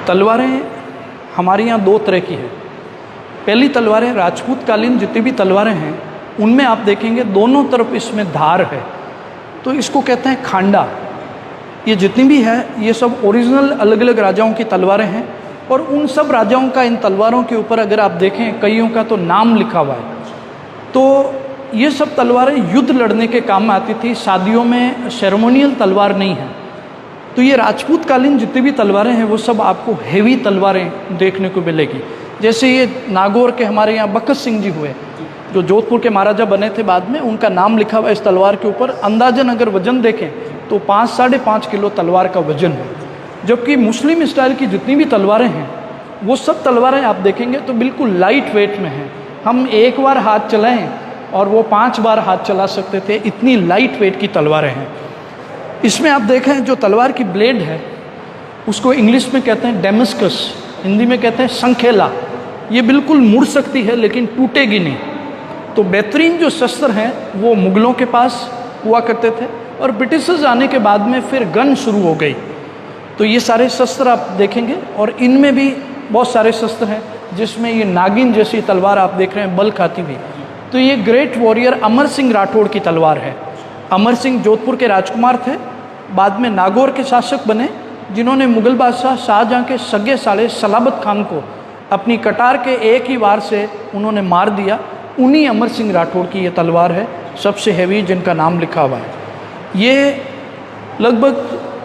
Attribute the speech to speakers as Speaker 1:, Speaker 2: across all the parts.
Speaker 1: तलवारें हमारे यहाँ दो तरह की है। पहली तलवारें राजपूत कालीन जितनी भी तलवारें हैं उनमें आप देखेंगे दोनों तरफ इसमें धार है, तो इसको कहते हैं खांडा। ये जितनी भी है ये सब ओरिजिनल अलग अलग राजाओं की तलवारें हैं, और उन सब राजाओं का इन तलवारों के ऊपर अगर आप देखें कईयों का तो नाम लिखा हुआ है। तो ये सब तलवारें युद्ध लड़ने के काम में आती थी, शादियों में सेरेमोनियल तलवार नहीं है। तो ये राजपूत कालीन जितनी भी तलवारें हैं वो सब आपको हेवी तलवारें देखने को मिलेगी। जैसे ये नागौर के हमारे यहाँ बखत सिंह जी हुए जो जोधपुर के महाराजा बने थे बाद में, उनका नाम लिखा हुआ इस तलवार के ऊपर। अंदाजन अगर वजन देखें तो 5-5.5 किलो तलवार का वजन है। जबकि मुस्लिम स्टाइल की जितनी भी तलवारें हैं वो सब तलवारें आप देखेंगे तो बिल्कुल लाइट वेट में हैं। हम एक बार हाथ चलाएं और वो 5 बार हाथ चला सकते थे, इतनी लाइट वेट की तलवारें हैं। इसमें आप देखें जो तलवार की ब्लेड है उसको इंग्लिश में कहते हैं डेमस्कस, हिंदी में कहते हैं संखेला। ये बिल्कुल मुड़ सकती है लेकिन टूटेगी नहीं। तो बेहतरीन जो शस्त्र हैं वो मुग़लों के पास हुआ करते थे, और ब्रिटिशर्स आने के बाद में फिर गन शुरू हो गई। तो ये सारे शस्त्र आप देखेंगे, और इनमें भी बहुत सारे शस्त्र हैं जिसमें ये नागिन जैसी तलवार आप देख रहे हैं बल खाती हुई। तो ये ग्रेट वॉरियर अमर सिंह राठौड़ की तलवार है। अमर सिंह जोधपुर के राजकुमार थे, बाद में नागौर के शासक बने, जिन्होंने मुग़ल बादशाह शाहजहाँ के सगे साले सलाबत खान को अपनी कटार के एक ही वार से उन्होंने मार दिया। उन्हीं अमर सिंह राठौड़ की ये तलवार है, सबसे हैवी, जिनका नाम लिखा हुआ है। ये लगभग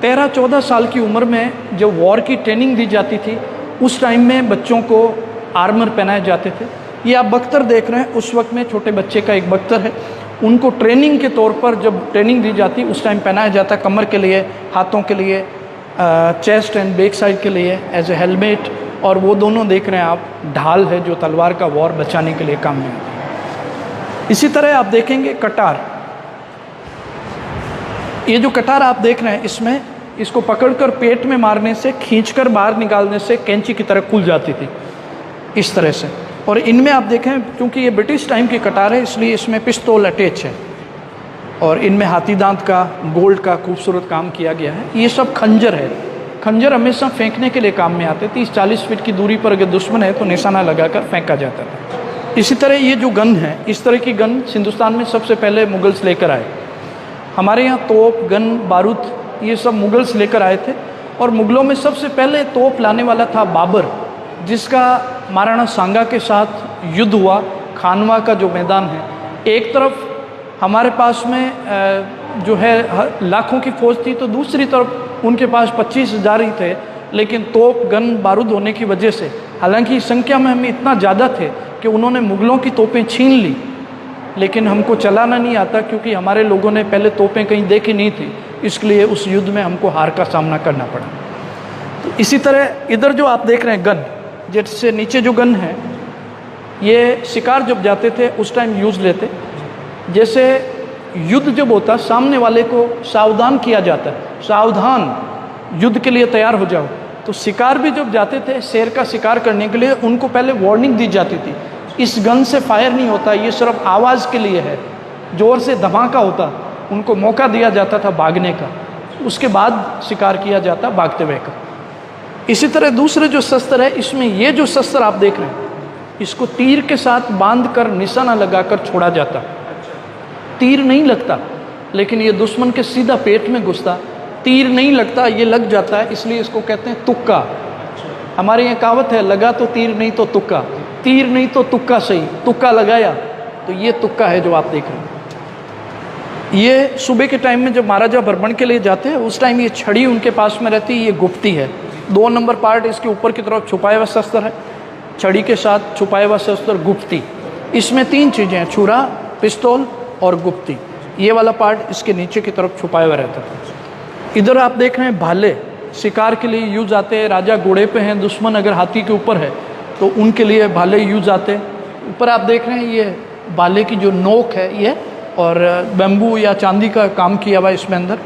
Speaker 1: 13-14 साल की उम्र में जब वॉर की ट्रेनिंग दी जाती थी उस टाइम में बच्चों को आर्मर पहनाए जाते थे। ये आप बख्तर देख रहे हैं, उस वक्त में छोटे बच्चे का एक बख्तर है। उनको ट्रेनिंग के तौर पर जब ट्रेनिंग दी जाती उस टाइम पहनाया जाता, कमर के लिए, हाथों के लिए, चेस्ट एंड बैक साइड के लिए एज ए हेलमेट। और वो दोनों देख रहे हैं आप ढाल है जो तलवार का वॉर बचाने के लिए काम में आती है। इसी तरह आप देखेंगे कटार। ये जो कटार आप देख रहे हैं इसमें इसको पकड़कर पेट में मारने से, खींचकर बाहर निकालने से कैंची की तरह खुल जाती थी इस तरह से। और इनमें आप देखें क्योंकि ये ब्रिटिश टाइम की कटार है इसलिए इसमें पिस्तौल अटैच है, और इनमें हाथी दांत का, गोल्ड का खूबसूरत काम किया गया है। ये सब खंजर है। खंजर हमेशा फेंकने के लिए काम में आते। 30-40 फीट की दूरी पर अगर दुश्मन है तो निशाना लगाकर फेंका जाता था। इसी तरह ये जो गन है, इस तरह की गन हिंदुस्तान में सबसे पहले मुगल्स लेकर आए। हमारे यहाँ तोप, गन, बारूद ये सब मुगल्स लेकर आए थे। और मुगलों में सबसे पहले तोप लाने वाला था बाबर, जिसका महाराणा सांगा के साथ युद्ध हुआ। खानवा का जो मैदान है, एक तरफ हमारे पास में जो है लाखों की फौज थी, तो दूसरी तरफ उनके पास 25,000 ही थे। लेकिन तोप, गन, बारूद होने की वजह से, हालांकि संख्या में हम इतना ज़्यादा थे कि उन्होंने मुग़लों की तोपें छीन ली, लेकिन हमको चलाना नहीं आता क्योंकि हमारे लोगों ने पहले तोपें कहीं देखी नहीं थी, इसलिए उस युद्ध में हमको हार का सामना करना पड़ा। तो इसी तरह इधर जो आप देख रहे हैं गन, जैसे नीचे जो गन है ये शिकार जब जाते थे उस टाइम यूज़ लेते। जैसे युद्ध जब होता सामने वाले को सावधान किया जाता है, सावधान, युद्ध के लिए तैयार हो जाओ। तो शिकार भी जब जाते थे शेर का शिकार करने के लिए, उनको पहले वार्निंग दी जाती थी, इस गन से फायर नहीं होता, ये सिर्फ आवाज़ के लिए है, ज़ोर से धमाका होता। उनको मौका दिया जाता था भागने का, उसके बाद शिकार किया जाता भागते हुए का। इसी तरह दूसरे जो शस्त्र है, इसमें ये जो शस्त्र आप देख रहे हैं इसको तीर के साथ बांध कर निशाना लगाकर छोड़ा जाता। तीर नहीं लगता, लेकिन ये दुश्मन के सीधा पेट में घुसता। तीर नहीं लगता, ये लग जाता है, इसलिए इसको कहते हैं तुक्का। हमारे यहाँ कहावत है, लगा तो तीर नहीं तो तुक्का, तीर नहीं तो तुक्का सही, तुक्का लगाया। तो ये तुक्का है जो आप देख रहे हैं। ये सुबह के टाइम में जब महाराजा भ्रमण के लिए जाते हैं उस टाइम ये छड़ी उनके पास में रहती है। ये गुप्ती है। 2 नंबर पार्ट इसके ऊपर की तरफ छुपाया हुआ शस्त्र है, छड़ी के साथ छुपाया हुआ शस्त्र गुप्ती। इसमें 3 चीज़ें हैं, छुरा, पिस्तौल और गुप्ती। ये वाला पार्ट इसके नीचे की तरफ छुपाया हुआ रहता था। इधर आप देख रहे हैं भाले, शिकार के लिए यूज आते हैं। राजा घोड़े पे हैं, दुश्मन अगर हाथी के ऊपर है तो उनके लिए भाले यूज आते हैं। ऊपर आप देख रहे हैं ये भाले की जो नोक है ये, और बैम्बू या चांदी का काम किया हुआ इसमें अंदर।